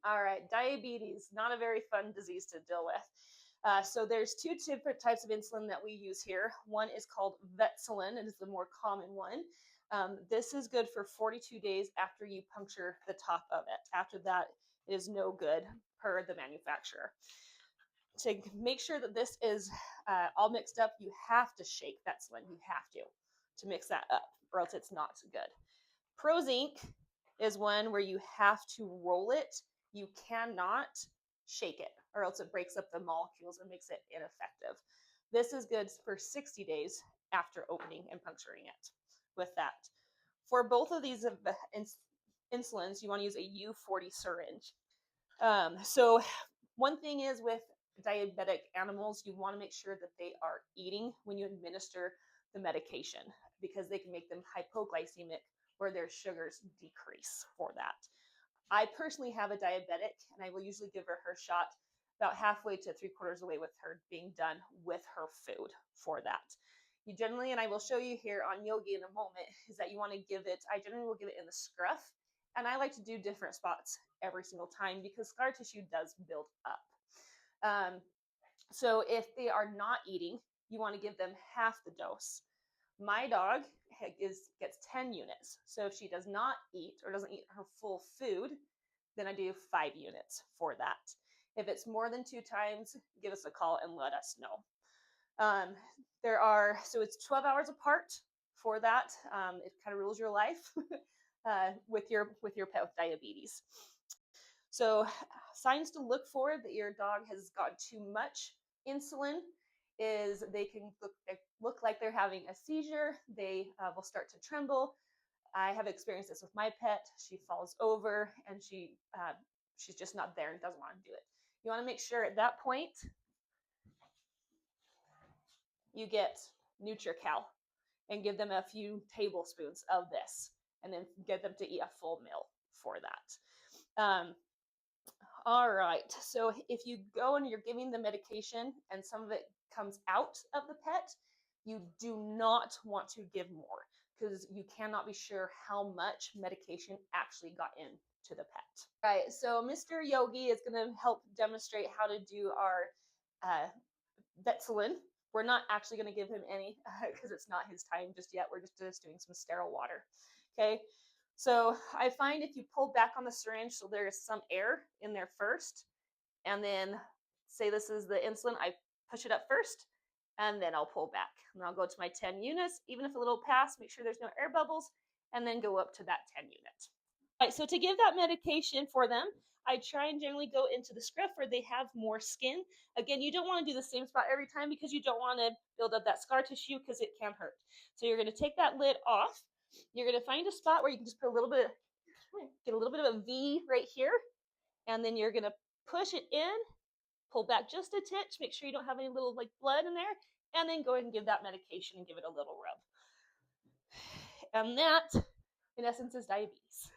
All right, diabetes, not a very fun disease to deal with. So there's two different types of insulin that we use here. One is called Vetsulin. It is the more common one. This is good for 42 days after you puncture the top of it. After that, it is no good per the manufacturer. To make sure that this is all mixed up, you have to shake Vetsulin. You have to mix that up, or else it's not good. Prozinc is one where you have to roll it. You cannot shake it, or else it breaks up the molecules and makes it ineffective. This is good for 60 days after opening and puncturing it with that. For both of these insulins, you want to use a U40 syringe. So one thing is with diabetic animals, you want to make sure that they are eating when you administer the medication, because they can make them hypoglycemic where their sugars decrease for that. I personally have a diabetic, and I will usually give her shot about halfway to 3/4 away with her being done with her food for that. You generally, and I will show you here on Yogi in a moment, is that you want to give it, I generally will give it in the scruff, and I like to do different spots every single time because scar tissue does build up. So if they are not eating, you want to give them half the dose. My dog gets 10 units. So if she does not eat or doesn't eat her full food, then I do 5 units for that. If it's more than 2 times, give us a call and let us know. So it's 12 hours apart for that. It kind of rules your life with your pet with diabetes. So signs to look for that your dog has gotten too much insulin is they can look like they're having a seizure. They will start to tremble. I have experienced this with my pet. She falls over and she's just not there and doesn't want to do it. You want to make sure at that point you get NutriCal and give them a few tablespoons of this, and then get them to eat a full meal for that. All right, so if you go and you're giving the medication and some of it comes out of the pet, you do not want to give more because you cannot be sure how much medication actually got into the pet. All right, so Mr. Yogi is going to help demonstrate how to do our Vetsulin. We're not actually going to give him any because it's not his time just yet. We're just doing some sterile water. Okay. So I find if you pull back on the syringe so there is some air in there first, and then say this is the insulin, I push it up first, and then I'll pull back. And I'll go to my 10 units, even if a little pass, make sure there's no air bubbles, and then go up to that 10 unit. All right, so to give that medication for them, I try and generally go into the scruff where they have more skin. Again, you don't want to do the same spot every time because you don't want to build up that scar tissue because it can hurt. So you're going to take that lid off. You're going to find a spot where you can just put get a little bit of a V right here, and then you're going to push it in, pull back just a titch, make sure you don't have any little like blood in there, and then go ahead and give that medication and give it a little rub. And that, in essence, is diabetes.